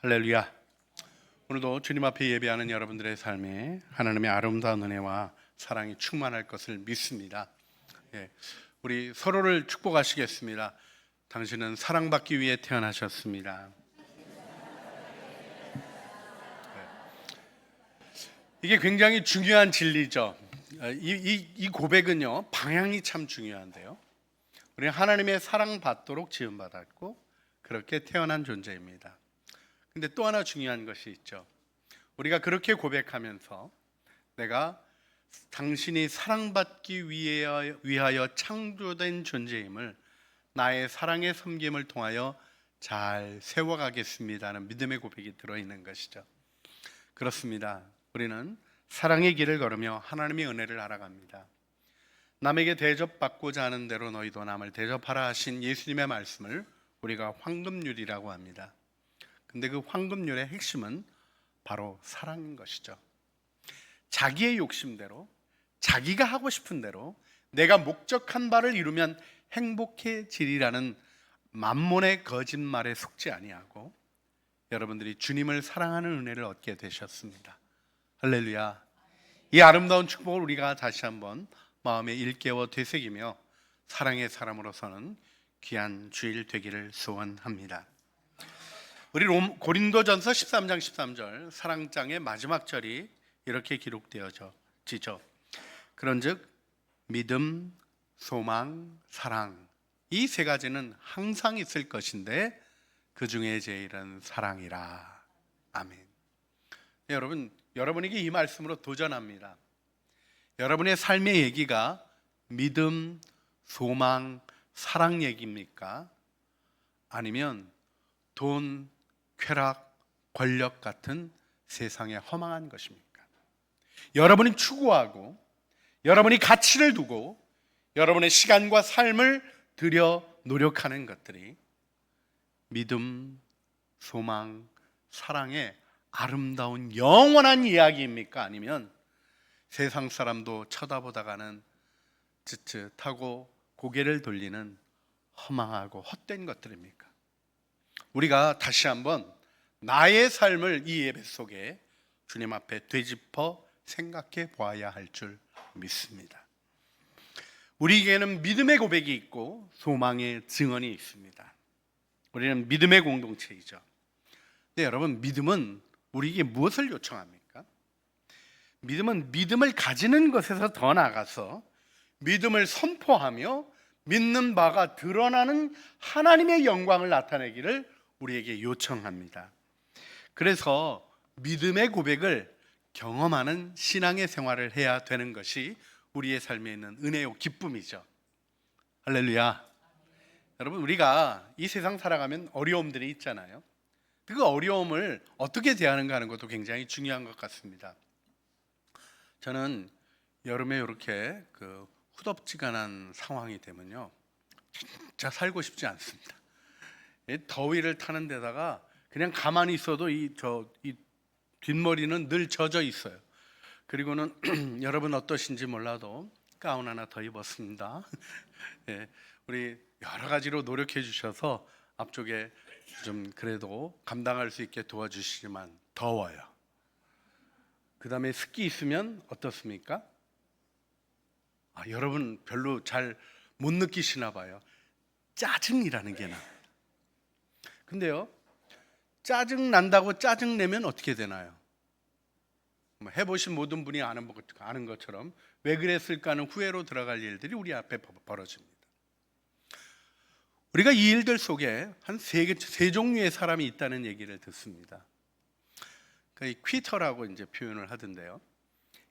할렐루야. 오늘도 주님 앞에 예배하는 여러분들의 삶에 하나님의 아름다운 은혜와 사랑이 충만할 것을 믿습니다. 우리 서로를 축복하시겠습니다. 당신은 사랑받기 위해 태어나셨습니다. 이게 굉장히 중요한 진리죠. 이 고백은요, 방향이 참 중요한데요. 우리는 하나님의 사랑받도록 지음받았고 그렇게 태어난 존재입니다. 근데 또 하나 중요한 것이 있죠. 우리가 그렇게 고백하면서 내가 당신이 사랑받기 위하여 창조된 존재임을 나의 사랑의 섬김을 통하여 잘 세워가겠습니다는 믿음의 고백이 들어있는 것이죠. 그렇습니다. 우리는 사랑의 길을 걸으며 하나님의 은혜를 알아갑니다. 남에게 대접받고자 하는 대로 너희도 남을 대접하라 하신 예수님의 말씀을 우리가 황금률이라고 합니다. 근데 그 황금률의 핵심은 바로 사랑인 것이죠. 자기의 욕심대로, 자기가 하고 싶은 대로 내가 목적한 바를 이루면 행복해지리라는 만몬의 거짓말에 속지 아니하고 여러분들이 주님을 사랑하는 은혜를 얻게 되셨습니다. 할렐루야. 이 아름다운 축복을 우리가 다시 한번 마음에 일깨워 되새기며 사랑의 사람으로서는 귀한 주일 되기를 소원합니다. 우리 고린도전서 13장 13절 사랑장의 마지막 절이 이렇게 기록되어지죠. 그런즉 믿음, 소망, 사랑 이 세 가지는 항상 있을 것인데 그 중에 제일은 사랑이라. 아멘. 여러분에게 이 말씀으로 도전합니다. 여러분의 삶의 얘기가 믿음, 소망, 사랑 얘기입니까? 아니면 돈, 쾌락, 권력 같은 세상에 허망한 것입니까? 여러분이 추구하고 여러분이 가치를 두고 여러분의 시간과 삶을 들여 노력하는 것들이 믿음, 소망, 사랑의 아름다운 영원한 이야기입니까? 아니면 세상 사람도 쳐다보다가는 쯧쯧하고 고개를 돌리는 허망하고 헛된 것들입니까? 우리가 다시 한번 나의 삶을 이 예배 속에 주님 앞에 되짚어 생각해 보아야 할 줄 믿습니다. 우리에게는 믿음의 고백이 있고 소망의 증언이 있습니다. 우리는 믿음의 공동체이죠. 근데 여러분, 믿음은 우리에게 무엇을 요청합니까? 믿음은 믿음을 가지는 것에서 더 나아가서 믿음을 선포하며 믿는 바가 드러나는 하나님의 영광을 나타내기를 우리에게 요청합니다. 그래서 믿음의 고백을 경험하는 신앙의 생활을 해야 되는 것이 우리의 삶에 있는 은혜요 기쁨이죠. 할렐루야. 여러분, 우리가 이 세상 살아가면 어려움들이 있잖아요. 그 어려움을 어떻게 대하는가 하는 것도 굉장히 중요한 것 같습니다. 저는 여름에 이렇게 후덥지근한 상황이 되면요, 진짜 살고 싶지 않습니다. 더위를 타는 데다가 그냥 가만히 있어도 이 뒷머리는 늘 젖어 있어요. 그리고는 여러분 어떠신지 몰라도 가운 하나 더 입었습니다. 우리 여러 가지로 노력해 주셔서 앞쪽에 좀 그래도 감당할 수 있게 도와주시지만 더워요. 그 다음에 습기 있으면 어떻습니까? 여러분 별로 잘 못 느끼시나 봐요. 짜증이라는 게 납니다. 근데요, 짜증 난다고 짜증 내면 어떻게 되나요? 해보신 모든 분이 아는 것처럼 왜 그랬을까 하는 후회로 들어갈 일들이 우리 앞에 벌어집니다. 우리가 이 일들 속에 한 세 종류의 사람이 있다는 얘기를 듣습니다. 이 퀴터라고 이제 표현을 하던데요,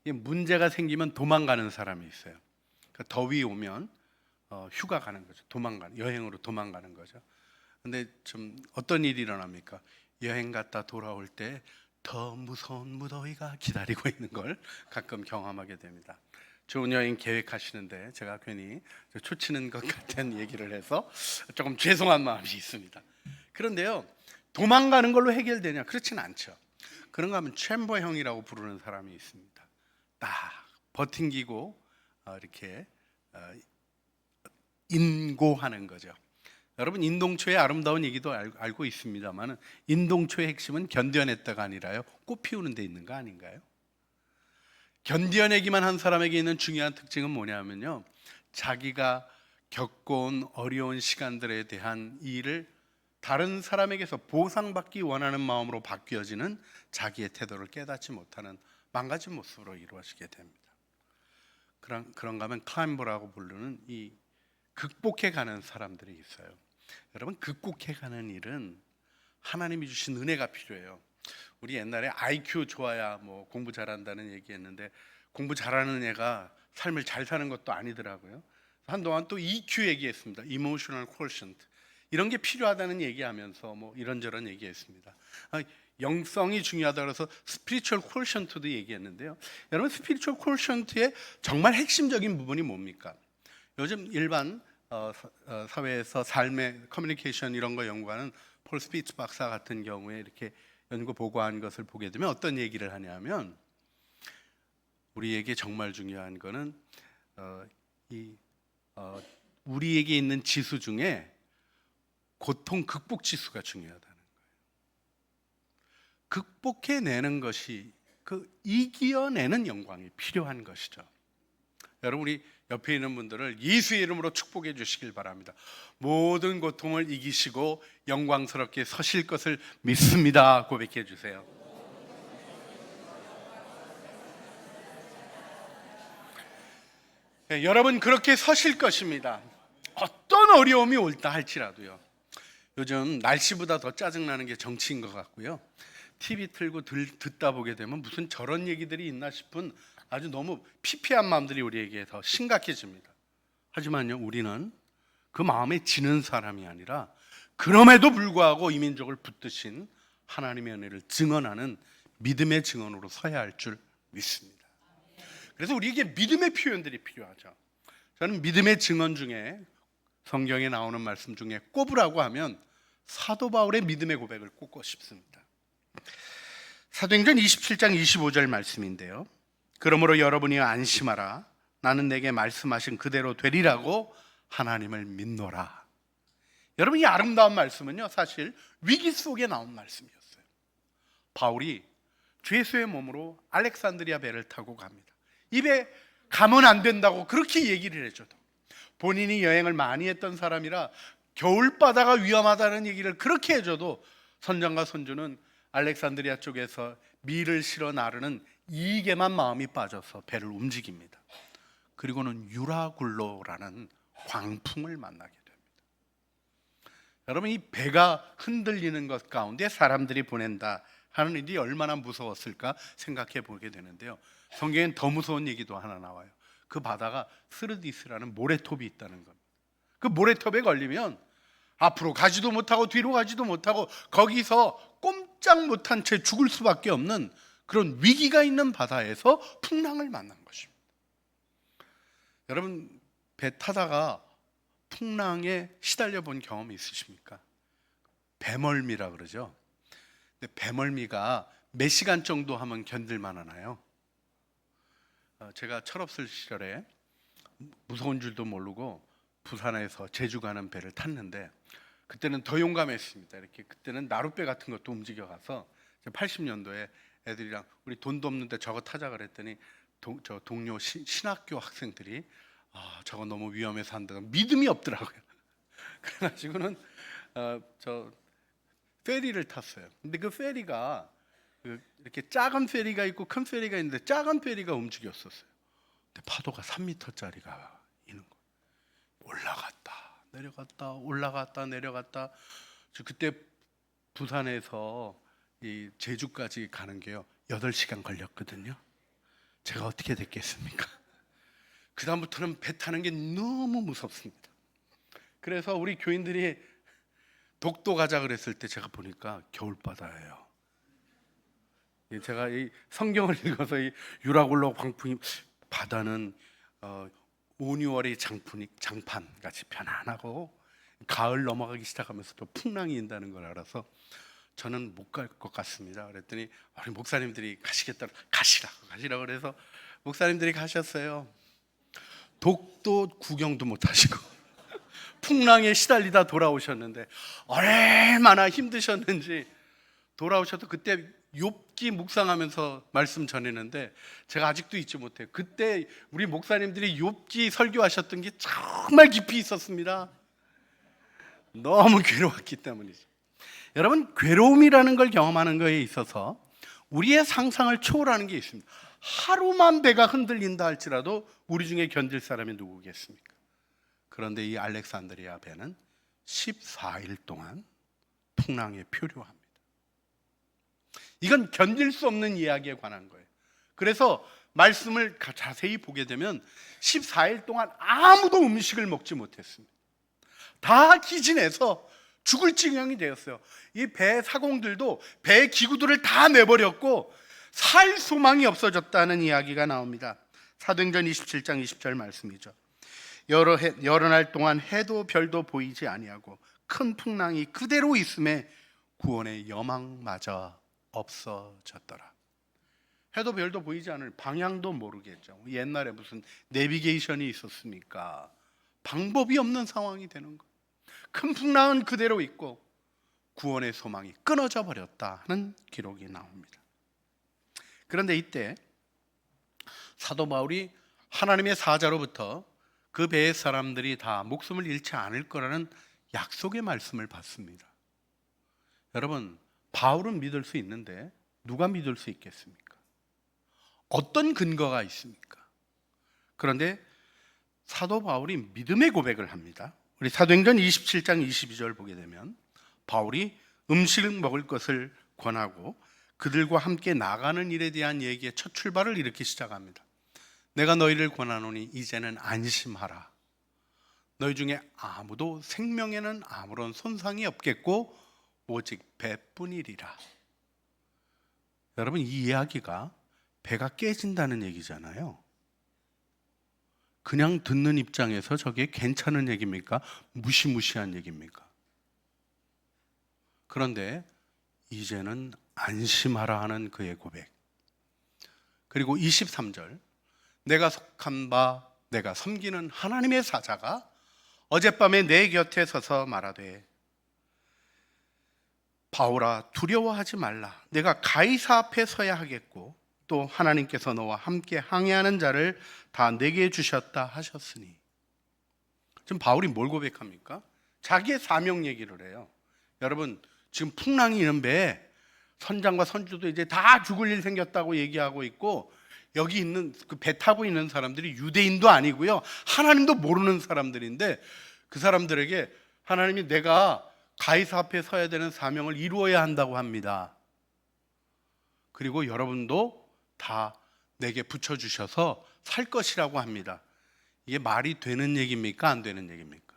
문제가 생기면 도망가는 사람이 있어요. 더위 오면 휴가 가는 거죠. 여행으로 도망가는 거죠. 근데 좀 어떤 일이 일어납니까? 여행 갔다 돌아올 때 더 무서운 무더위가 기다리고 있는 걸 가끔 경험하게 됩니다. 좋은 여행 계획하시는데 제가 괜히 초치는 것 같은 얘기를 해서 조금 죄송한 마음이 있습니다. 그런데요, 도망가는 걸로 해결되냐? 그렇진 않죠. 그런가 하면 챔버형이라고 부르는 사람이 있습니다. 딱 버팅기고 이렇게 인고하는 거죠. 여러분 인동초의 아름다운 얘기도 알고 있습니다만 인동초의 핵심은 견뎌냈다가 아니라요 꽃 피우는 데 있는 거 아닌가요? 견뎌내기만 한 사람에게 있는 중요한 특징은 뭐냐면요, 자기가 겪어온 어려운 시간들에 대한 일을 다른 사람에게서 보상받기 원하는 마음으로 바뀌어지는 자기의 태도를 깨닫지 못하는 망가진 모습으로 이루어지게 됩니다. 그런가 하면 클라임버라고 부르는 이 극복해가는 사람들이 있어요. 여러분, 극복해가는 일은 하나님이 주신 은혜가 필요해요. 우리 옛날에 IQ 좋아야 뭐 공부 잘한다는 얘기했는데 공부 잘하는 애가 삶을 잘 사는 것도 아니더라고요. 한동안 또 EQ 얘기했습니다. Emotional Quotient. 이런 게 필요하다는 얘기하면서 뭐 이런저런 얘기했습니다. 영성이 중요하다 그래서 Spiritual Quotient도 얘기했는데요. 여러분, Spiritual Quotient의 정말 핵심적인 부분이 뭡니까? 요즘 일반 사회에서 삶의 커뮤니케이션 이런 거 연구하는 폴 스피츠 박사 같은 경우에 이렇게 연구 보고한 것을 보게 되면 어떤 얘기를 하냐면, 우리에게 정말 중요한 거는 우리에게 있는 지수 중에 고통 극복 지수가 중요하다는 거예요. 극복해내는 것이 이겨내는 영광이 필요한 것이죠. 여러분, 우리 옆에 있는 분들을 예수의 이름으로 축복해 주시길 바랍니다. 모든 고통을 이기시고 영광스럽게 서실 것을 믿습니다. 고백해 주세요. 네, 여러분 그렇게 서실 것입니다. 어떤 어려움이 올다 할지라도요. 요즘 날씨보다 더 짜증나는 게 정치인 것 같고요. TV 틀고 듣다 보게 되면 무슨 저런 얘기들이 있나 싶은 아주 너무 피폐한 마음들이 우리에게 더 심각해집니다. 하지만요, 우리는 그 마음에 지는 사람이 아니라 그럼에도 불구하고 이 민족을 붙드신 하나님의 은혜를 증언하는 믿음의 증언으로 서야 할 줄 믿습니다. 그래서 우리에게 믿음의 표현들이 필요하죠. 저는 믿음의 증언 중에 성경에 나오는 말씀 중에 꼽으라고 하면 사도 바울의 믿음의 고백을 꼽고 싶습니다. 사도행전 27장 25절 말씀인데요. 그러므로 여러분이 안심하라. 나는 내게 말씀하신 그대로 되리라고 하나님을 믿노라. 여러분, 이 아름다운 말씀은요, 사실 위기 속에 나온 말씀이었어요. 바울이 주 예수의 몸으로 알렉산드리아 배를 타고 갑니다. 이 배 가면 안 된다고 그렇게 얘기를 해줘도, 본인이 여행을 많이 했던 사람이라 겨울바다가 위험하다는 얘기를 그렇게 해줘도 선장과 선주는 알렉산드리아 쪽에서 밀을 실어 나르는 이익에만 마음이 빠져서 배를 움직입니다. 그리고는 유라굴로라는 광풍을 만나게 됩니다. 여러분, 이 배가 흔들리는 것 가운데 사람들이 보낸다 하는 일이 얼마나 무서웠을까 생각해 보게 되는데요. 성경엔 더 무서운 얘기도 하나 나와요. 그 바다가 스르디스라는 모래톱이 있다는 겁니다. 그 모래톱에 걸리면 앞으로 가지도 못하고 뒤로 가지도 못하고 거기서 꼼짝 못한 채 죽을 수밖에 없는 그런 위기가 있는 바다에서 풍랑을 만난 것입니다. 여러분, 배 타다가 풍랑에 시달려 본 경험이 있으십니까? 배멀미라 그러죠. 근데 배멀미가 몇 시간 정도 하면 견딜만 하나요? 제가 철없을 시절에 무서운 줄도 모르고 부산에서 제주 가는 배를 탔는데, 그때는 더 용감했습니다. 이렇게 그때는 나룻배 같은 것도 움직여가서 80년도에 애들이랑 우리 돈도 없는데 저거 타자 그랬더니 저 동료 신학교 학생들이 저거 너무 위험해서 한다고 믿음이 없더라고요. 그래가지고는 저 페리를 탔어요. 근데 그 페리가 이렇게 작은 페리가 있고 큰 페리가 있는데 작은 페리가 움직였었어요. 근데 파도가 3m짜리가 있는 거예요. 올라갔다 내려갔다 올라갔다 내려갔다. 저 그때 부산에서 이 제주까지 가는 게요 8시간 걸렸거든요. 제가 어떻게 됐겠습니까? 그 다음부터는 배 타는 게 너무 무섭습니다. 그래서 우리 교인들이 독도 가자 그랬을 때 제가 보니까 겨울바다예요. 제가 이 성경을 읽어서 이 유라굴로 광풍이, 바다는 5, 6월의 장판 같이 편안하고 가을 넘어가기 시작하면서도 풍랑이 인다는 걸 알아서 저는 못 갈 것 같습니다. 그랬더니 우리 목사님들이 가시라고 그래서 목사님들이 가셨어요. 독도 구경도 못 하시고 풍랑에 시달리다 돌아오셨는데 얼마나 힘드셨는지 돌아오셔도 그때 욥기 묵상하면서 말씀 전했는데 제가 아직도 잊지 못해요. 그때 우리 목사님들이 욥기 설교하셨던 게 정말 깊이 있었습니다. 너무 괴로웠기 때문이죠. 여러분, 괴로움이라는 걸 경험하는 거에 있어서 우리의 상상을 초월하는 게 있습니다. 하루만 배가 흔들린다 할지라도 우리 중에 견딜 사람이 누구겠습니까? 그런데 이 알렉산드리아 배는 14일 동안 풍랑에 표류합니다. 이건 견딜 수 없는 이야기에 관한 거예요. 그래서 말씀을 자세히 보게 되면 14일 동안 아무도 음식을 먹지 못했습니다. 다 기진해서 죽을 지경이 되었어요. 이 배 사공들도 배 기구들을 다 내버렸고 살 소망이 없어졌다는 이야기가 나옵니다. 사도행전 27장 20절 말씀이죠. 여러 날 동안 해도 별도 보이지 아니하고 큰 풍랑이 그대로 있음에 구원의 여망마저 없어졌더라. 해도 별도 보이지 않을, 방향도 모르겠죠. 옛날에 무슨 내비게이션이 있었습니까? 방법이 없는 상황이 되는 거예요. 큰 풍랑은 그대로 있고 구원의 소망이 끊어져 버렸다는 기록이 나옵니다. 그런데 이때 사도 바울이 하나님의 사자로부터 그 배의 사람들이 다 목숨을 잃지 않을 거라는 약속의 말씀을 받습니다. 여러분, 바울은 믿을 수 있는데 누가 믿을 수 있겠습니까? 어떤 근거가 있습니까? 그런데 사도 바울이 믿음의 고백을 합니다. 우리 사도행전 27장 22절 보게 되면 바울이 음식을 먹을 것을 권하고 그들과 함께 나가는 일에 대한 얘기의 첫 출발을 이렇게 시작합니다. 내가 너희를 권하노니 이제는 안심하라. 너희 중에 아무도 생명에는 아무런 손상이 없겠고 오직 배뿐이리라. 여러분, 이 이야기가 배가 깨진다는 얘기잖아요. 그냥 듣는 입장에서 저게 괜찮은 얘기입니까? 무시무시한 얘기입니까? 그런데 이제는 안심하라 하는 그의 고백. 그리고 23절, 내가 속한 바 내가 섬기는 하나님의 사자가 어젯밤에 내 곁에 서서 말하되 바울아 두려워하지 말라. 내가 가이사 앞에 서야 하겠고 또 하나님께서 너와 함께 항해하는 자를 다 내게 주셨다 하셨으니. 지금 바울이 뭘 고백합니까? 자기의 사명 얘기를 해요. 여러분, 지금 풍랑이 있는 배에 선장과 선주도 이제 다 죽을 일 생겼다고 얘기하고 있고, 여기 있는 그 배 타고 있는 사람들이 유대인도 아니고요, 하나님도 모르는 사람들인데 그 사람들에게 하나님이 내가 가이사 앞에 서야 되는 사명을 이루어야 한다고 합니다. 그리고 여러분도 다 내게 붙여주셔서 살 것이라고 합니다. 이게 말이 되는 얘기입니까? 안 되는 얘기입니까?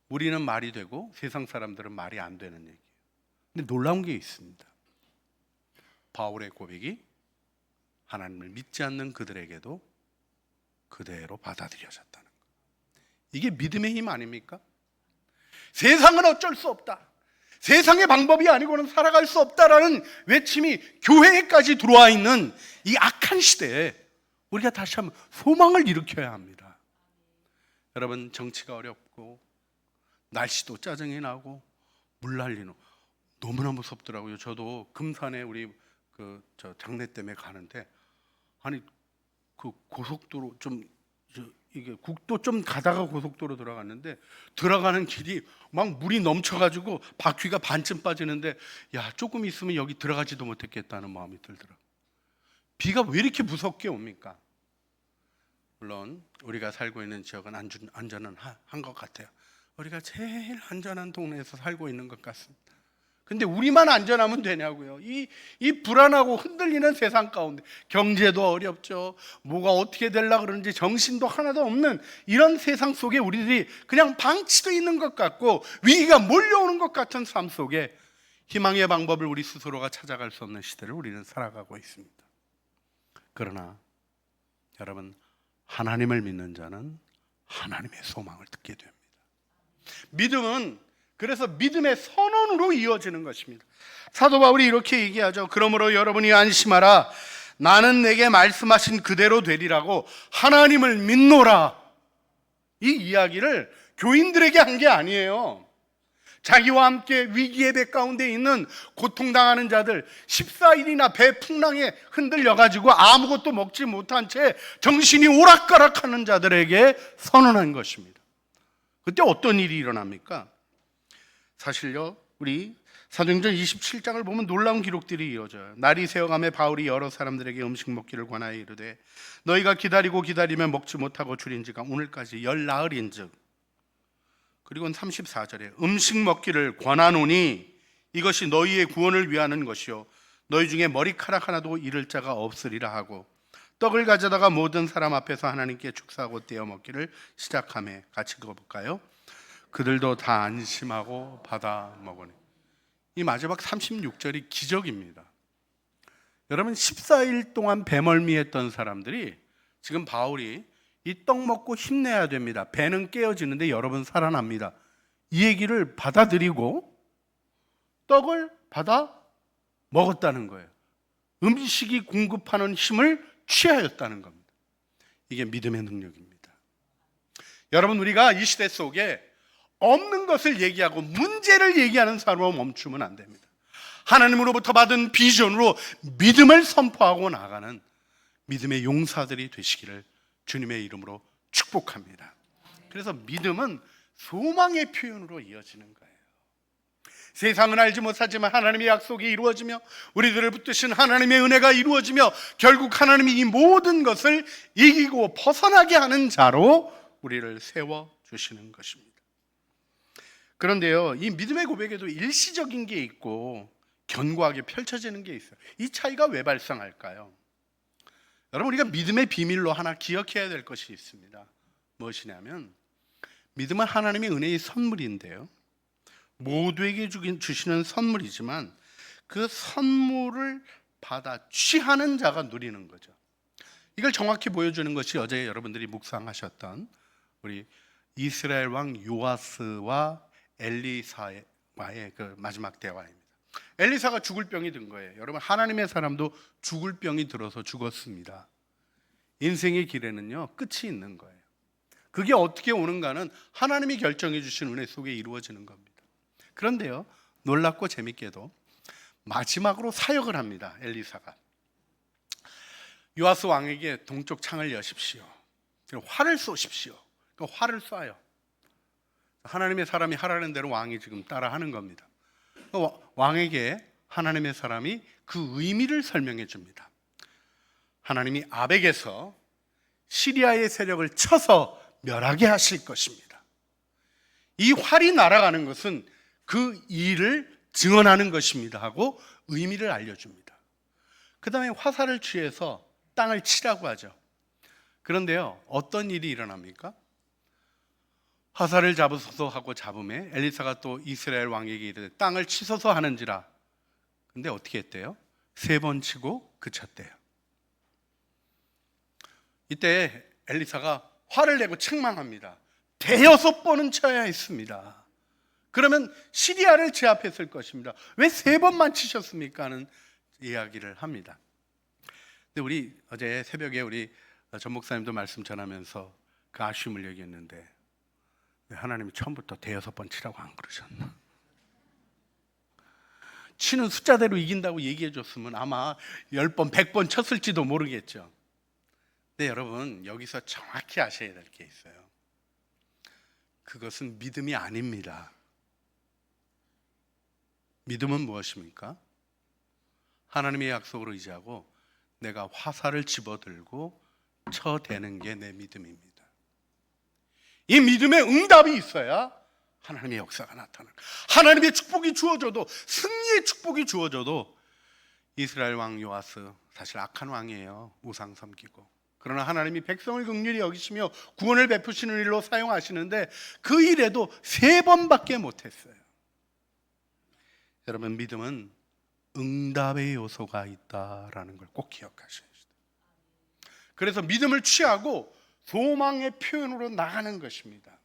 우리는 말이 되고 세상 사람들은 말이 안 되는 얘기예요. 근데 놀라운 게 있습니다. 바울의 고백이 하나님을 믿지 않는 그들에게도 그대로 받아들여졌다는 것. 이게 믿음의 힘 아닙니까? 세상은 어쩔 수 없다, 세상의 방법이 아니고는 살아갈 수 없다라는 외침이 교회에까지 들어와 있는 이 악한 시대에 우리가 다시 한번 소망을 일으켜야 합니다. 여러분, 정치가 어렵고 날씨도 짜증이 나고 물난리는 너무나 무섭더라고요. 저도 금산에 우리 저 장례 때문에 가는데, 아니 그 고속도로 이게 국도 좀 가다가 고속도로 들어갔는데 들어가는 길이 막 물이 넘쳐가지고 바퀴가 반쯤 빠지는데, 야, 조금 있으면 여기 들어가지도 못했겠다는 마음이 들더라고요. 비가 왜 이렇게 무섭게 옵니까? 물론 우리가 살고 있는 지역은 안전은 한 것 같아요. 우리가 제일 안전한 동네에서 살고 있는 것 같습니다. 근데 우리만 안전하면 되냐고요. 이 불안하고 흔들리는 세상 가운데 경제도 어렵죠. 뭐가 어떻게 되려고 그러는지 정신도 하나도 없는 이런 세상 속에 우리들이 그냥 방치되어 있는 것 같고 위기가 몰려오는 것 같은 삶 속에 희망의 방법을 우리 스스로가 찾아갈 수 없는 시대를 우리는 살아가고 있습니다. 그러나 여러분, 하나님을 믿는 자는 하나님의 소망을 듣게 됩니다. 믿음은 그래서 믿음의 선언으로 이어지는 것입니다. 사도 바울이 이렇게 얘기하죠. 그러므로 여러분이 안심하라. 나는 내게 말씀하신 그대로 되리라고 하나님을 믿노라. 이 이야기를 교인들에게 한 게 아니에요. 자기와 함께 위기의 배 가운데 있는 고통당하는 자들, 14일이나 배 풍랑에 흔들려가지고 아무것도 먹지 못한 채 정신이 오락가락하는 자들에게 선언한 것입니다. 그때 어떤 일이 일어납니까? 사실요, 우리 사도행전 27장을 보면 놀라운 기록들이 이어져요. 날이 새어가며 바울이 여러 사람들에게 음식 먹기를 권하여 이르되 너희가 기다리고 기다리면 먹지 못하고 줄인 지가 오늘까지 열 나흘인즉, 그리고 34절에 음식 먹기를 권하노니 이것이 너희의 구원을 위하는 것이요 너희 중에 머리카락 하나도 잃을 자가 없으리라 하고 떡을 가져다가 모든 사람 앞에서 하나님께 축사하고 떼어 먹기를 시작하며, 같이 읽어볼까요? 그들도 다 안심하고 받아 먹으니. 이 마지막 36절이 기적입니다. 여러분, 14일 동안 배멀미했던 사람들이 지금 바울이 이 떡 먹고 힘내야 됩니다, 배는 깨어지는데 여러분 살아납니다, 이 얘기를 받아들이고 떡을 받아 먹었다는 거예요. 음식이 공급하는 힘을 취하였다는 겁니다. 이게 믿음의 능력입니다. 여러분, 우리가 이 시대 속에 없는 것을 얘기하고 문제를 얘기하는 사람으로 멈추면 안 됩니다. 하나님으로부터 받은 비전으로 믿음을 선포하고 나가는 믿음의 용사들이 되시기를 주님의 이름으로 축복합니다. 그래서 믿음은 소망의 표현으로 이어지는 거예요. 세상은 알지 못하지만 하나님의 약속이 이루어지며 우리들을 붙드신 하나님의 은혜가 이루어지며 결국 하나님이 이 모든 것을 이기고 벗어나게 하는 자로 우리를 세워주시는 것입니다. 그런데요, 이 믿음의 고백에도 일시적인 게 있고 견고하게 펼쳐지는 게 있어요. 이 차이가 왜 발생할까요? 여러분, 우리가 믿음의 비밀로 하나 기억해야 될 것이 있습니다. 무엇이냐면 믿음은 하나님의 은혜의 선물인데요, 모두에게 주시는 선물이지만 그 선물을 받아 취하는 자가 누리는 거죠. 이걸 정확히 보여주는 것이 어제 여러분들이 묵상하셨던 우리 이스라엘 왕 요아스와 엘리사와의 그 마지막 대화입니다. 엘리사가 죽을 병이 든 거예요. 여러분, 하나님의 사람도 죽을 병이 들어서 죽었습니다. 인생의 길에는요, 끝이 있는 거예요. 그게 어떻게 오는가는 하나님이 결정해 주신 은혜 속에 이루어지는 겁니다. 그런데요, 놀랍고 재밌게도 마지막으로 사역을 합니다. 엘리사가 요아스 왕에게 동쪽 창을 여십시오, 활을 쏘십시오. 활을 쏴요. 하나님의 사람이 하라는 대로 왕이 지금 따라하는 겁니다. 왕에게 하나님의 사람이 그 의미를 설명해 줍니다. 하나님이 아벡에서 시리아의 세력을 쳐서 멸하게 하실 것입니다. 이 활이 날아가는 것은 그 일을 증언하는 것입니다 하고 의미를 알려줍니다. 그 다음에 화살을 취해서 땅을 치라고 하죠. 그런데요, 어떤 일이 일어납니까? 화살을 잡으소서 하고 잡음에 엘리사가 또 이스라엘 왕에게 이르되 땅을 치소서 하는지라. 근데 어떻게 했대요? 3번 치고 그쳤대요. 이때 엘리사가 화를 내고 책망합니다. 5번은 쳐야 했습니다. 그러면 시리아를 제압했을 것입니다. 왜 3번만 치셨습니까? 하는 이야기를 합니다. 근데 우리 어제 새벽에 우리 전 목사님도 말씀 전하면서 그 아쉬움을 얘기했는데, 왜 하나님이 처음부터 5번 치라고 안 그러셨나? 치는 숫자대로 이긴다고 얘기해 줬으면 아마 10번, 100번 쳤을지도 모르겠죠. 근데 여러분, 여기서 정확히 아셔야 될 게 있어요. 그것은 믿음이 아닙니다. 믿음은 무엇입니까? 하나님의 약속을 의지하고 내가 화살을 집어들고 쳐대는 게 내 믿음입니다. 이 믿음의 응답이 있어야 하나님의 역사가 나타나는, 하나님의 축복이 주어져도, 승리의 축복이 주어져도, 이스라엘 왕 요아스 사실 악한 왕이에요. 우상 섬기고. 그러나 하나님이 백성을 긍휼히 여기시며 구원을 베푸시는 일로 사용하시는데 그 일에도 3번밖에 못했어요. 여러분, 믿음은 응답의 요소가 있다라는 걸 꼭 기억하셔야 돼요. 그래서 믿음을 취하고 소망의 표현으로 나가는 것입니다.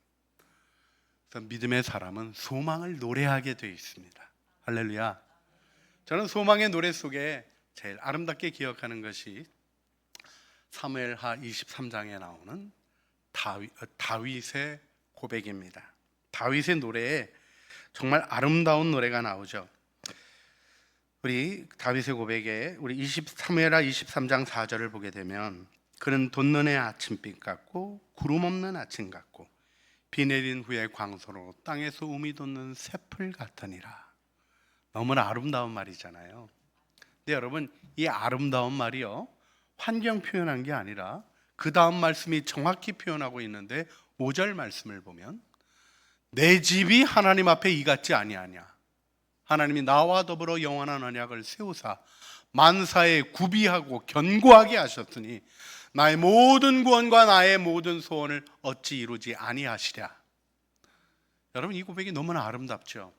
그래서 믿음의 사람은 소망을 노래하게 되어 있습니다. 할렐루야. 저는 소망의 노래 속에 제일 아름답게 기억하는 것이 사무엘하 23장에 나오는 다윗의 고백입니다. 다윗의 노래에 정말 아름다운 노래가 나오죠. 우리 다윗의 고백에 우리 사무엘하 23장 4절을 보게 되면 그는 돋는 아침빛 같고 구름 없는 아침 같고 비 내린 후에 광소로 땅에서 우미 돋는 새풀 같으니라. 너무나 아름다운 말이잖아요. 근데 여러분, 이 아름다운 말이요, 환경 표현한 게 아니라 그 다음 말씀이 정확히 표현하고 있는데 5절 말씀을 보면 내 집이 하나님 앞에 이같지 아니하냐. 하나님이 나와 더불어 영원한 언약을 세우사 만사에 구비하고 견고하게 하셨으니 나의 모든 구원과 나의 모든 소원을 어찌 이루지 아니하시랴. 여러분, 이 고백이 너무나 아름답죠.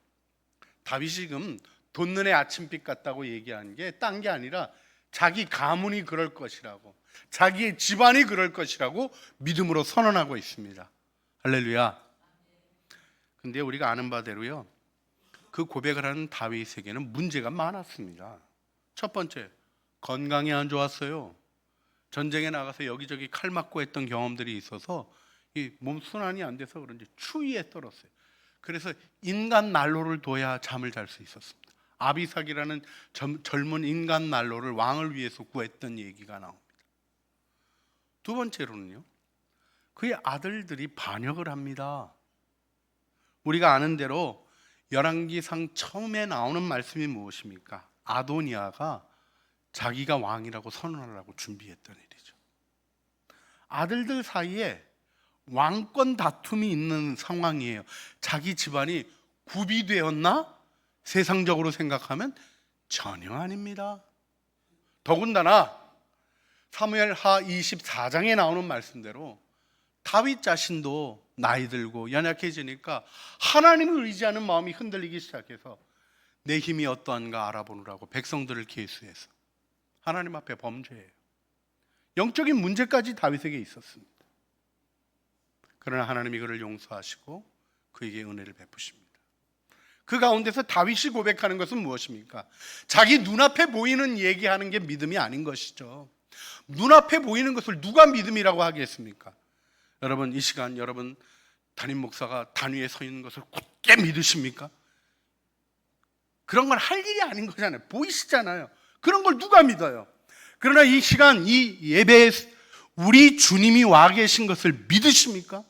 다윗이 지금 돋는 아침빛 같다고 얘기한 게 딴 게 아니라 자기 가문이 그럴 것이라고, 자기의 집안이 그럴 것이라고 믿음으로 선언하고 있습니다. 할렐루야. 근데 우리가 아는 바대로요, 그 고백을 하는 다윗에게는 문제가 많았습니다. 첫 번째, 건강이 안 좋았어요. 전쟁에 나가서 여기저기 칼 맞고 했던 경험들이 있어서 이 몸 순환이 안 돼서 그런지 추위에 떨었어요. 그래서 인간 난로를 둬야 잠을 잘 수 있었습니다. 아비삭이라는 젊은 인간 난로를 왕을 위해서 구했던 얘기가 나옵니다. 두 번째로는요, 그의 아들들이 반역을 합니다. 우리가 아는 대로 열왕기상 처음에 나오는 말씀이 무엇입니까? 아도니아가 자기가 왕이라고 선언하라고 준비했던 일이죠. 아들들 사이에 왕권 다툼이 있는 상황이에요. 자기 집안이 구비되었나? 세상적으로 생각하면 전혀 아닙니다. 더군다나 사무엘하 24장에 나오는 말씀대로 다윗 자신도 나이 들고 연약해지니까 하나님을 의지하는 마음이 흔들리기 시작해서 내 힘이 어떠한가 알아보느라고 백성들을 계수해서 하나님 앞에 범죄해요. 영적인 문제까지 다윗에게 있었습니다. 그러나 하나님이 그를 용서하시고 그에게 은혜를 베푸십니다. 그 가운데서 다윗이 고백하는 것은 무엇입니까? 자기 눈앞에 보이는 얘기하는 게 믿음이 아닌 것이죠. 눈앞에 보이는 것을 누가 믿음이라고 하겠습니까? 여러분, 이 시간 여러분 담임 목사가 단위에 서 있는 것을 굳게 믿으십니까? 그런 건 할 일이 아닌 거잖아요. 보이시잖아요. 그런 걸 누가 믿어요? 그러나 이 시간 이 예배에 우리 주님이 와 계신 것을 믿으십니까?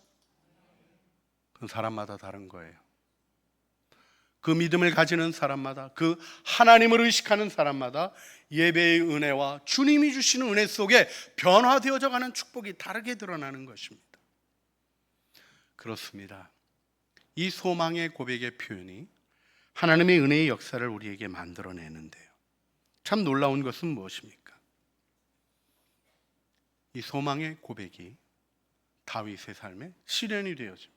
그건 사람마다 다른 거예요. 그 믿음을 가지는 사람마다, 그 하나님을 의식하는 사람마다 예배의 은혜와 주님이 주시는 은혜 속에 변화되어져 가는 축복이 다르게 드러나는 것입니다. 그렇습니다. 이 소망의 고백의 표현이 하나님의 은혜의 역사를 우리에게 만들어내는데요, 참 놀라운 것은 무엇입니까? 이 소망의 고백이 다윗의 삶에 실현이 되어집니다.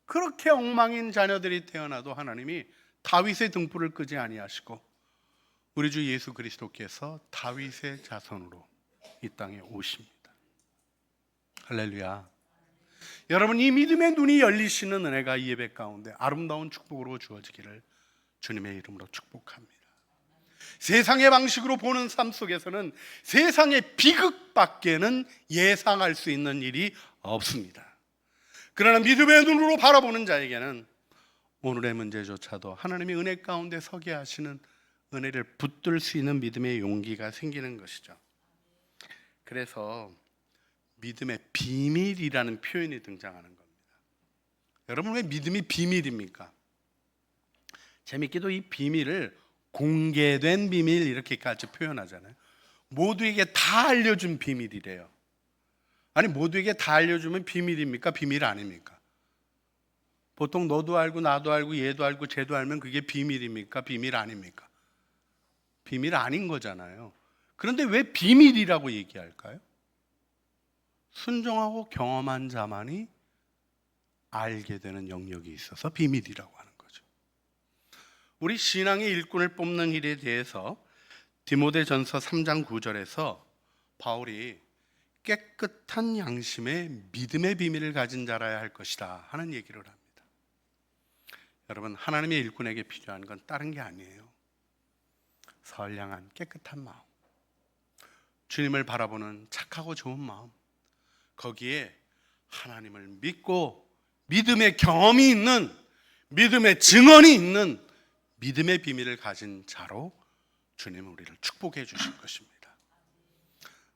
그렇게 엉망인 자녀들이 태어나도 하나님이 다윗의 등불을 끄지 아니하시고 우리 주 예수 그리스도께서 다윗의 자손으로 이 땅에 오십니다. 할렐루야. 여러분, 이 믿음의 눈이 열리시는 은혜가 이 예배 가운데 아름다운 축복으로 주어지기를 주님의 이름으로 축복합니다. 세상의 방식으로 보는 삶 속에서는 세상의 비극밖에는 예상할 수 있는 일이 없습니다. 그러나 믿음의 눈으로 바라보는 자에게는 오늘의 문제조차도 하나님의 은혜 가운데 서게 하시는 은혜를 붙들 수 있는 믿음의 용기가 생기는 것이죠. 그래서 믿음의 비밀이라는 표현이 등장하는 겁니다. 여러분, 왜 믿음이 비밀입니까? 재밌게도 이 비밀을 공개된 비밀 이렇게까지 표현하잖아요. 모두에게 다 알려준 비밀이래요. 아니, 모두에게 다 알려주면 비밀입니까? 비밀 아닙니까? 보통 너도 알고 나도 알고 얘도 알고 쟤도 알면 그게 비밀입니까? 비밀 아닙니까? 비밀 아닌 거잖아요. 그런데 왜 비밀이라고 얘기할까요? 순종하고 경험한 자만이 알게 되는 영역이 있어서 비밀이라고 하는 거죠. 우리 신앙의 일꾼을 뽑는 일에 대해서 디모데전서 3장 9절에서 바울이 깨끗한 양심의 믿음의 비밀을 가진 자라야 할 것이다 하는 얘기를 합니다. 여러분, 하나님의 일꾼에게 필요한 건 다른 게 아니에요. 선량한 깨끗한 마음, 주님을 바라보는 착하고 좋은 마음, 거기에 하나님을 믿고 믿음의 경험이 있는, 믿음의 증언이 있는 믿음의 비밀을 가진 자로 주님은 우리를 축복해 주실 것입니다.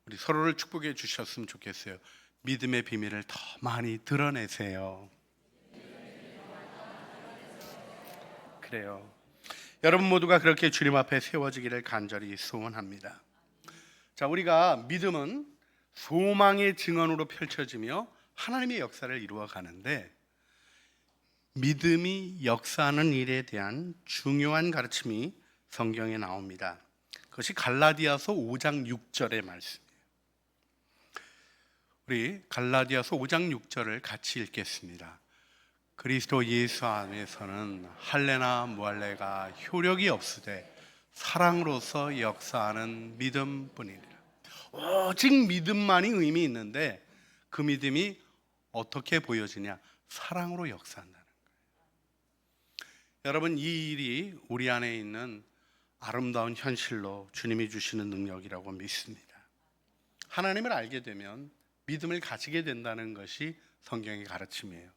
우리 서로를 축복해 주셨으면 좋겠어요. 믿음의 비밀을 더 많이 드러내세요. 그래요. 여러분 모두가 그렇게 주님 앞에 세워지기를 간절히 소원합니다. 자, 우리가 믿음은 소망의 증언으로 펼쳐지며 하나님의 역사를 이루어 가는데, 믿음이 역사하는 일에 대한 중요한 가르침이 성경에 나옵니다. 그것이 갈라디아서 5장 6절의 말씀이에요. 우리 갈라디아서 5장 6절을 같이 읽겠습니다. 그리스도 예수 안에서는 할례나 무할례가 효력이 없으되 사랑으로서 역사하는 믿음뿐이니라. 오직 믿음만이 의미 있는데, 그 믿음이 어떻게 보여지냐? 사랑으로 역사한다는 거예요. 여러분, 이 일이 우리 안에 있는 아름다운 현실로 주님이 주시는 능력이라고 믿습니다. 하나님을 알게 되면 믿음을 가지게 된다는 것이 성경의 가르침이에요.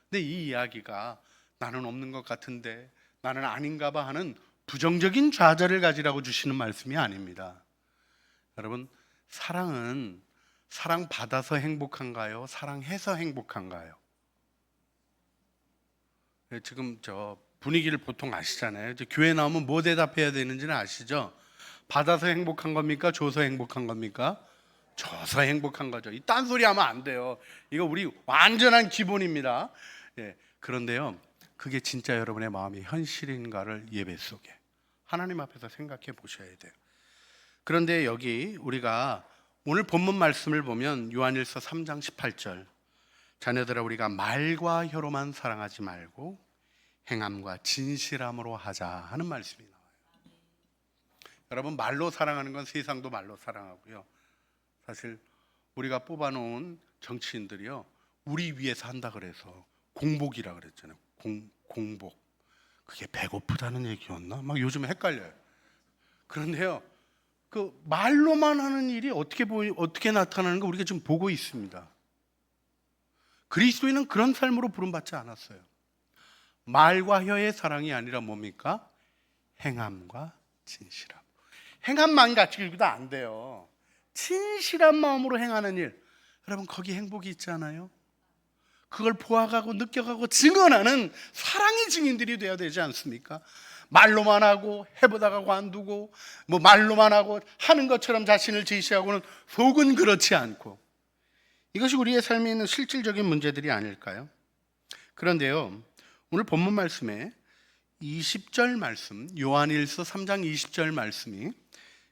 근데 이 이야기가 나는 없는 것 같은데, 나는 아닌가 봐 하는 부정적인 좌절을 가지라고 주시는 말씀이 아닙니다. 여러분, 사랑은 사랑받아서 행복한가요? 사랑해서 행복한가요? 지금 저 분위기를 보통 아시잖아요. 교회 나오면 뭐 대답해야 되는지는 아시죠? 받아서 행복한 겁니까? 줘서 행복한 겁니까? 줘서 행복한 거죠. 이 딴소리 하면 안 돼요. 이거 우리 완전한 기본입니다. 예, 그런데요, 그게 진짜 여러분의 마음이 현실인가를 예배 속에 하나님 앞에서 생각해 보셔야 돼요. 그런데 여기 우리가 오늘 본문 말씀을 보면 요한일서 3장 18절, 자녀들아 우리가 말과 혀로만 사랑하지 말고 행함과 진실함으로 하자 하는 말씀이 나와요. 여러분, 말로 사랑하는 건 세상도 말로 사랑하고요, 사실 우리가 뽑아놓은 정치인들이요, 우리 위해서 한다 그래서 공복이라 그랬잖아요. 공복. 그게 배고프다는 얘기였나? 막 요즘 헷갈려요. 그런데요, 그 말로만 하는 일이 어떻게 나타나는 거 우리가 지금 보고 있습니다. 그리스도인은 그런 삶으로 부름받지 않았어요. 말과 혀의 사랑이 아니라 뭡니까? 행함과 진실함. 행함만 가지고도 안 돼요. 진실한 마음으로 행하는 일, 여러분 거기 행복이 있지 않아요? 그걸 보아가고 느껴가고 증언하는 사랑의 증인들이 되어야 되지 않습니까? 말로만 하고 해보다가 관두고, 뭐 말로만 하고 하는 것처럼 자신을 제시하고는 속은 그렇지 않고, 이것이 우리의 삶에 있는 실질적인 문제들이 아닐까요? 그런데요, 오늘 본문 말씀에 20절 말씀, 요한일서 3장 20절 말씀이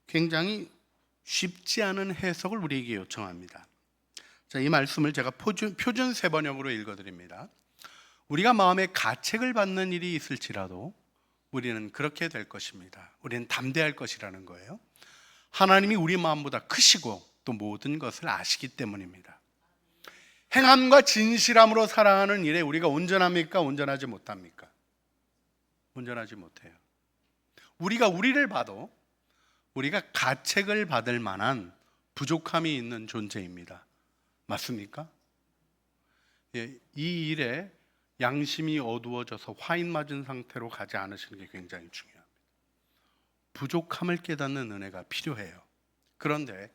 굉장히 쉽지 않은 해석을 우리에게 요청합니다. 자, 이 말씀을 제가 표준 세번역으로 읽어드립니다. 우리가 마음에 가책을 받는 일이 있을지라도 우리는 그렇게 될 것입니다. 우리는 담대할 것이라는 거예요. 하나님이 우리 마음보다 크시고 또 모든 것을 아시기 때문입니다. 행함과 진실함으로 사랑하는 일에 우리가 온전합니까? 온전하지 못합니까? 온전하지 못해요. 우리가 우리를 봐도 우리가 가책을 받을 만한 부족함이 있는 존재입니다. 맞습니까? 예, 이 일에 양심이 어두워져서 화인 맞은 상태로 가지 않으시는 게 굉장히 중요합니다. 부족함을 깨닫는 은혜가 필요해요. 그런데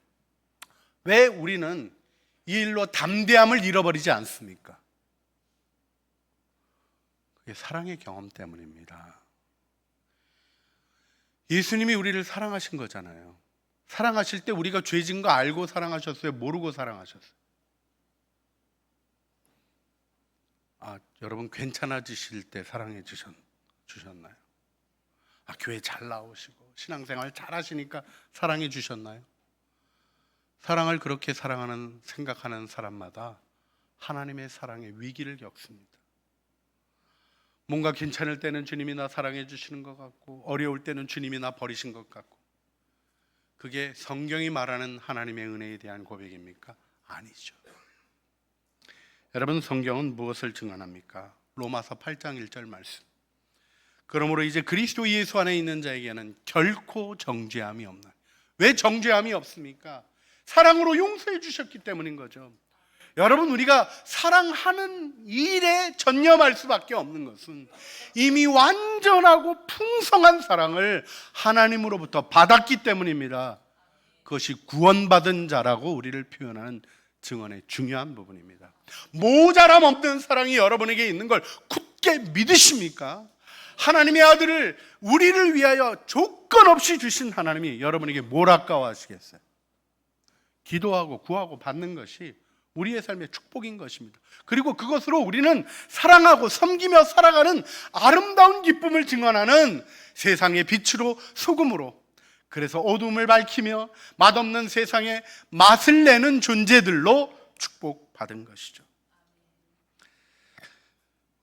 왜 우리는 이 일로 담대함을 잃어버리지 않습니까? 그게 사랑의 경험 때문입니다. 예수님이 우리를 사랑하신 거잖아요. 사랑하실 때 우리가 죄진 거 알고 사랑하셨어요? 모르고 사랑하셨어요? 여러분 괜찮아지실 때 사랑해 주셨나요? 교회 잘 나오시고 신앙생활 잘 하시니까 사랑해 주셨나요? 사랑을 그렇게 생각하는 사람마다 하나님의 사랑의 위기를 겪습니다. 뭔가 괜찮을 때는 주님이 나 사랑해 주시는 것 같고, 어려울 때는 주님이 나 버리신 것 같고, 그게 성경이 말하는 하나님의 은혜에 대한 고백입니까? 아니죠. 여러분, 성경은 무엇을 증언합니까? 로마서 8장 1절 말씀. 그러므로 이제 그리스도 예수 안에 있는 자에게는 결코 정죄함이 없나니. 왜 정죄함이 없습니까? 사랑으로 용서해 주셨기 때문인 거죠. 여러분, 우리가 사랑하는 일에 전념할 수밖에 없는 것은 이미 완전하고 풍성한 사랑을 하나님으로부터 받았기 때문입니다. 그것이 구원받은 자라고 우리를 표현하는 증언의 중요한 부분입니다. 모자람 없는 사랑이 여러분에게 있는 걸 굳게 믿으십니까? 하나님의 아들을 우리를 위하여 조건 없이 주신 하나님이 여러분에게 뭘 아까워하시겠어요? 기도하고 구하고 받는 것이 우리의 삶의 축복인 것입니다. 그리고 그것으로 우리는 사랑하고 섬기며 살아가는 아름다운 기쁨을 증언하는 세상의 빛으로 소금으로, 그래서 어둠을 밝히며 맛없는 세상에 맛을 내는 존재들로 축복받은 것이죠.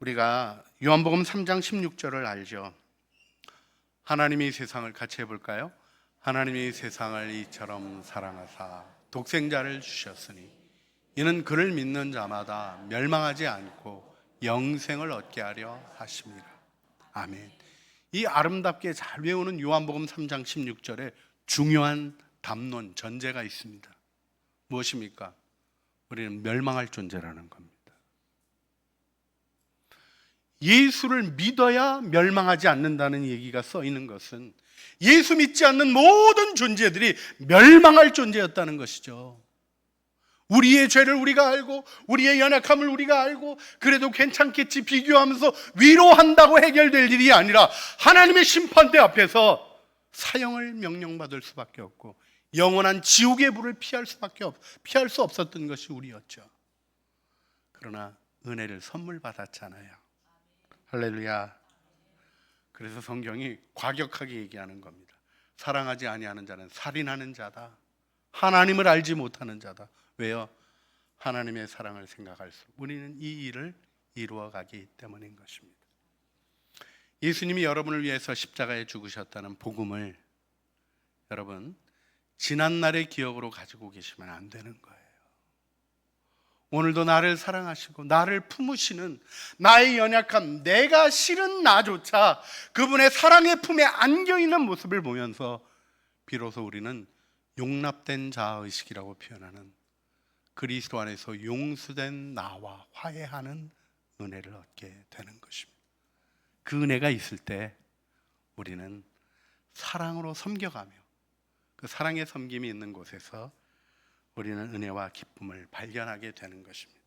우리가 요한복음 3장 16절을 알죠. 하나님이 세상을 같이 해볼까요? 하나님이 세상을 이처럼 사랑하사 독생자를 주셨으니 이는 그를 믿는 자마다 멸망하지 않고 영생을 얻게 하려 하심이라. 아멘. 이 아름답게 잘 외우는 요한복음 3장 16절에 중요한 담론, 전제가 있습니다. 무엇입니까? 우리는 멸망할 존재라는 겁니다. 예수를 믿어야 멸망하지 않는다는 얘기가 써 있는 것은 예수 믿지 않는 모든 존재들이 멸망할 존재였다는 것이죠. 우리의 죄를 우리가 알고 우리의 연약함을 우리가 알고 그래도 괜찮겠지 비교하면서 위로한다고 해결될 일이 아니라 하나님의 심판대 앞에서 사형을 명령받을 수밖에 없고 영원한 지옥의 불을 피할 수 없었던 것이 우리였죠. 그러나 은혜를 선물 받았잖아요. 할렐루야. 그래서 성경이 과격하게 얘기하는 겁니다. 사랑하지 아니하는 자는 살인하는 자다. 하나님을 알지 못하는 자다. 왜요? 하나님의 사랑을 생각할수록 우리는 이 일을 이루어가기 때문인 것입니다. 예수님이 여러분을 위해서 십자가에 죽으셨다는 복음을 여러분 지난날의 기억으로 가지고 계시면 안 되는 거예요. 오늘도 나를 사랑하시고 나를 품으시는 나의 연약함, 내가 싫은 나조차 그분의 사랑의 품에 안겨있는 모습을 보면서 비로소 우리는 용납된 자아의식이라고 표현하는 그리스도 안에서 용서된 나와 화해하는 은혜를 얻게 되는 것입니다. 그 은혜가 있을 때 우리는 사랑으로 섬겨가며 그 사랑의 섬김이 있는 곳에서 우리는 은혜와 기쁨을 발견하게 되는 것입니다.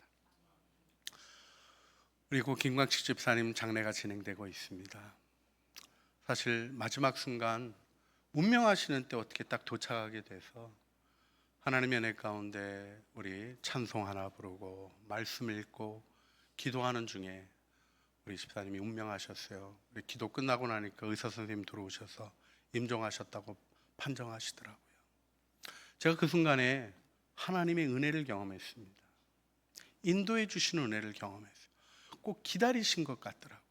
그리고 김광식 집사님 장례가 진행되고 있습니다. 사실 마지막 순간 운명하시는 때 어떻게 딱 도착하게 돼서 하나님의 은혜 가운데 우리 찬송 하나 부르고 말씀 읽고 기도하는 중에 우리 집사님이 운명하셨어요. 우리 기도 끝나고 나니까 의사 선생님 들어오셔서 임종하셨다고 판정하시더라고요. 제가 그 순간에 하나님의 은혜를 경험했습니다. 인도해 주시는 은혜를 경험했어요. 꼭 기다리신 것 같더라고요.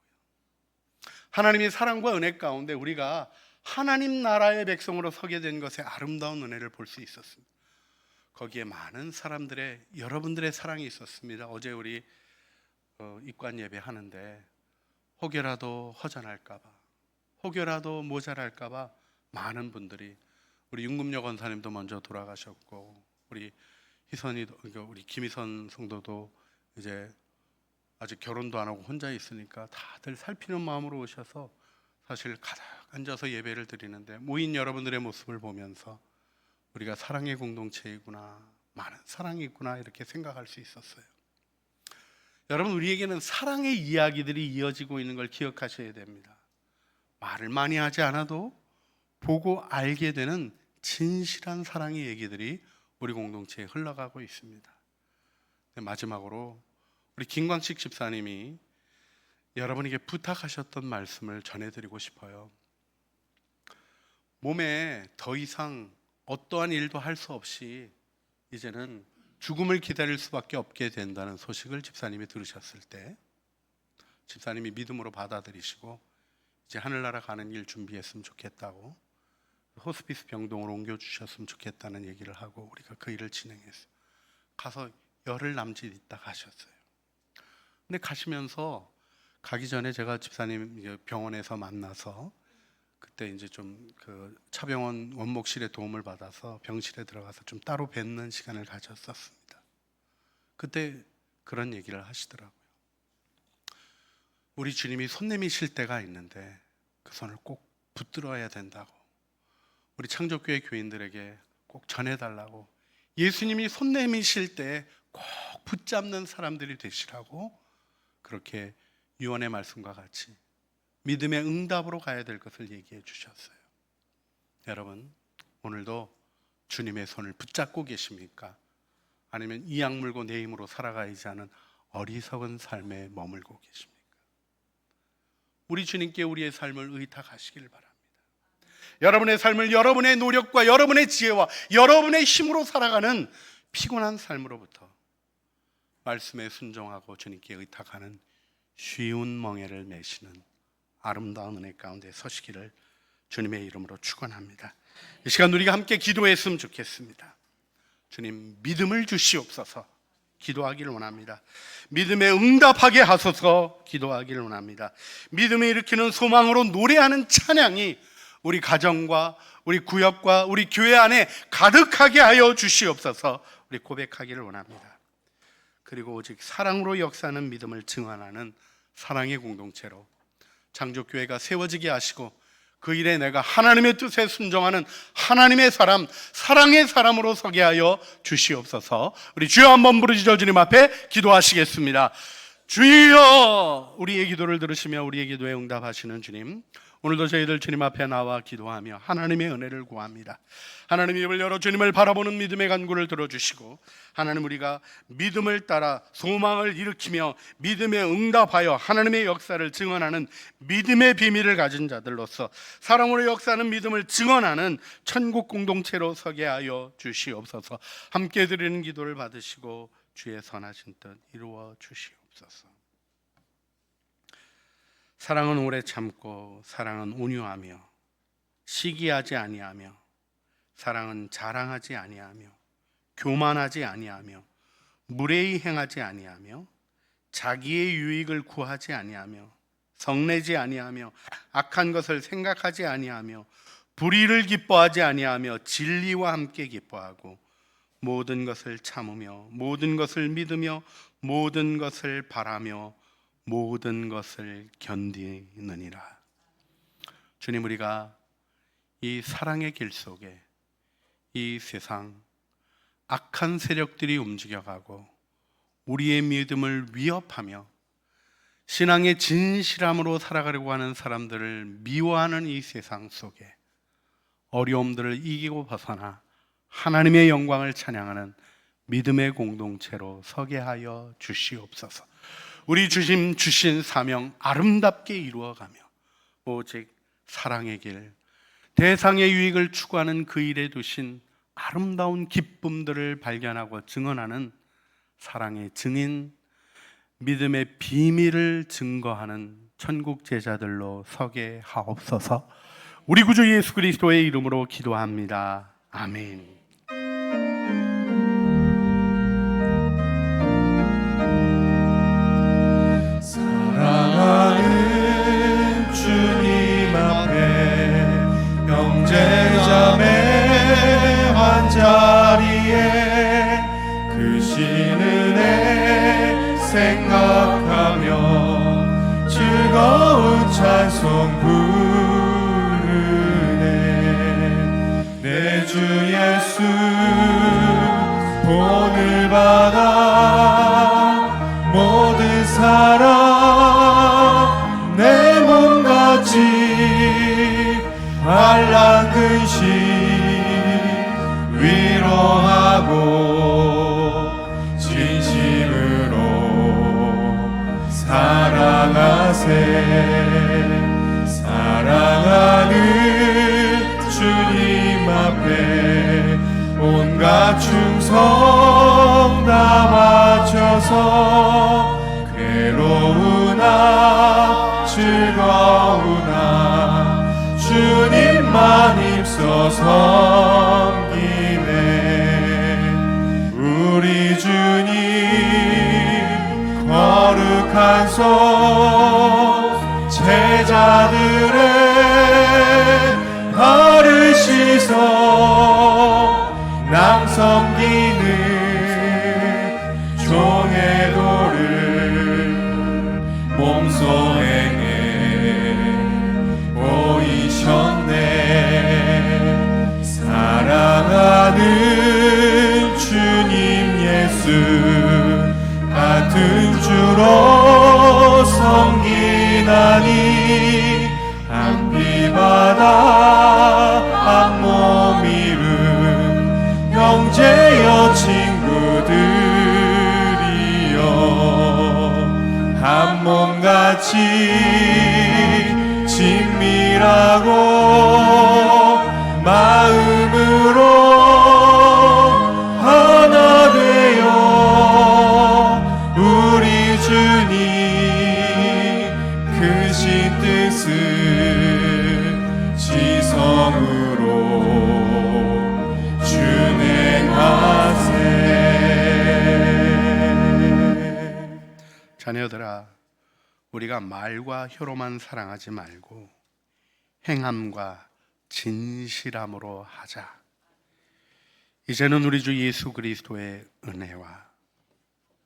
하나님의 사랑과 은혜 가운데 우리가 하나님 나라의 백성으로 서게 된 것의 아름다운 은혜를 볼 수 있었습니다. 거기에 많은 사람들의 여러분들의 사랑이 있었습니다. 어제 우리 입관 예배 하는데 혹여라도 허전할까봐 혹여라도 모자랄까봐 많은 분들이 우리 윤금여 권사님도 먼저 돌아가셨고 우리 우리 김희선 성도도 이제 아직 결혼도 안 하고 혼자 있으니까 다들 살피는 마음으로 오셔서 사실 가득 앉아서 예배를 드리는데 모인 여러분들의 모습을 보면서 우리가 사랑의 공동체이구나, 많은 사랑이 있구나 이렇게 생각할 수 있었어요. 여러분, 우리에게는 사랑의 이야기들이 이어지고 있는 걸 기억하셔야 됩니다. 말을 많이 하지 않아도 보고 알게 되는 진실한 사랑의 얘기들이 우리 공동체에 흘러가고 있습니다. 마지막으로 우리 김광식 집사님이 여러분에게 부탁하셨던 말씀을 전해드리고 싶어요. 몸에 더 이상 어떠한 일도 할 수 없이 이제는 죽음을 기다릴 수밖에 없게 된다는 소식을 집사님이 들으셨을 때 집사님이 믿음으로 받아들이시고 이제 하늘나라 가는 일 준비했으면 좋겠다고 호스피스 병동으로 옮겨주셨으면 좋겠다는 얘기를 하고 우리가 그 일을 진행했어요. 가서 열흘 남짓 있다 가셨어요. 근데 가시면서 가기 전에 제가 집사님 병원에서 만나서 그때 이제 좀 그 차병원 원목실의 도움을 받아서 병실에 들어가서 좀 따로 뵙는 시간을 가졌었습니다. 그때 그런 얘기를 하시더라고요. 우리 주님이 손 내미실 때가 있는데 그 손을 꼭 붙들어야 된다고, 우리 창조교회 교인들에게 꼭 전해달라고, 예수님이 손 내미실 때 꼭 붙잡는 사람들이 되시라고, 그렇게 유언의 말씀과 같이 믿음의 응답으로 가야 될 것을 얘기해 주셨어요. 여러분, 오늘도 주님의 손을 붙잡고 계십니까? 아니면 이 악물고 내 힘으로 살아가야지 하는 어리석은 삶에 머물고 계십니까? 우리 주님께 우리의 삶을 의탁하시길 바랍니다. 여러분의 삶을 여러분의 노력과 여러분의 지혜와 여러분의 힘으로 살아가는 피곤한 삶으로부터 말씀에 순종하고 주님께 의탁하는 쉬운 멍에를 메시는 아름다운 은혜 가운데 서시기를 주님의 이름으로 축원합니다. 이 시간 우리가 함께 기도했으면 좋겠습니다. 주님, 믿음을 주시옵소서 기도하기를 원합니다. 믿음에 응답하게 하소서 기도하기를 원합니다. 믿음을 일으키는 소망으로 노래하는 찬양이 우리 가정과 우리 구역과 우리 교회 안에 가득하게 하여 주시옵소서 우리 고백하기를 원합니다. 그리고 오직 사랑으로 역사하는 믿음을 증언하는 사랑의 공동체로 창조교회가 세워지게 하시고 그 일에 내가 하나님의 뜻에 순종하는 하나님의 사람, 사랑의 사람으로 서게 하여 주시옵소서. 우리 주여 한번 부르짖어 주님 앞에 기도하시겠습니다. 주여, 우리의 기도를 들으시며 우리의 기도에 응답하시는 주님, 오늘도 저희들 주님 앞에 나와 기도하며 하나님의 은혜를 구합니다. 하나님, 입을 열어 주님을 바라보는 믿음의 간구를 들어주시고, 하나님, 우리가 믿음을 따라 소망을 일으키며 믿음에 응답하여 하나님의 역사를 증언하는 믿음의 비밀을 가진 자들로서 사랑으로 역사하는 믿음을 증언하는 천국 공동체로 서게 하여 주시옵소서. 함께 드리는 기도를 받으시고 주의 선하신 뜻 이루어 주시옵소서. 사랑은 오래 참고, 사랑은 온유하며, 시기하지 아니하며, 사랑은 자랑하지 아니하며, 교만하지 아니하며, 무례히 행하지 아니하며, 자기의 유익을 구하지 아니하며, 성내지 아니하며, 악한 것을 생각하지 아니하며, 불의를 기뻐하지 아니하며, 진리와 함께 기뻐하고, 모든 것을 참으며, 모든 것을 믿으며, 모든 것을 바라며, 모든 것을 견디느니라. 주님, 우리가 이 사랑의 길 속에 이 세상 악한 세력들이 움직여가고 우리의 믿음을 위협하며 신앙의 진실함으로 살아가려고 하는 사람들을 미워하는 이 세상 속에 어려움들을 이기고 벗어나 하나님의 영광을 찬양하는 믿음의 공동체로 서게 하여 주시옵소서. 우리 주신 사명 아름답게 이루어가며 오직 사랑의 길, 대상의 유익을 추구하는 그 일에 두신 아름다운 기쁨들을 발견하고 증언하는 사랑의 증인, 믿음의 비밀을 증거하는 천국 제자들로 서게 하옵소서. 우리 구주 예수 그리스도의 이름으로 기도합니다. 아멘. 사랑하는 주님 앞에 형제자매 한자리에 크신 은혜 생각하며 즐거운 찬송 부르네. 내 주 예수 본을 받아 모든 사랑 내 몸같이 환난 근심 위로하고 진심으로 사랑하세. 사랑하는 주님 앞에 온갖 충성 다 바쳐서 괴로우나 즐거우나 주님만 힘써 섬기네. 우리 주님 거룩한 손 제자들의 발을 씻어 남 섬기는 예수 같은 주로 섬기다니 한 피바다 한 몸 이룬 형제여 친구들이여 한 몸같이 친밀하고 마음으로 하나 되어 우리 주님 크신 뜻을 지성으로 준행하세. 자녀들아, 우리가 말과 혀로만 사랑하지 말고 행함과 진실함으로 하자. 이제는 우리 주 예수 그리스도의 은혜와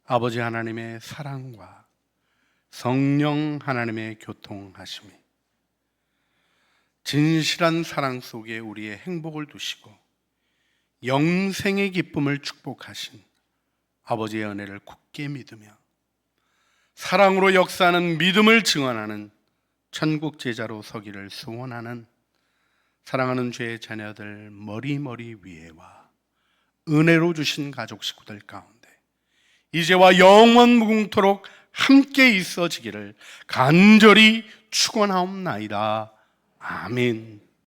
아버지 하나님의 사랑과 성령 하나님의 교통하심이 진실한 사랑 속에 우리의 행복을 두시고 영생의 기쁨을 축복하신 아버지의 은혜를 굳게 믿으며 사랑으로 역사하는 믿음을 증언하는 천국 제자로 서기를 소원하는 사랑하는 주의 자녀들 머리머리 위에와 은혜로 주신 가족 식구들 가운데 이제와 영원 무궁토록 함께 있어지기를 간절히 축원하옵나이다. 아멘.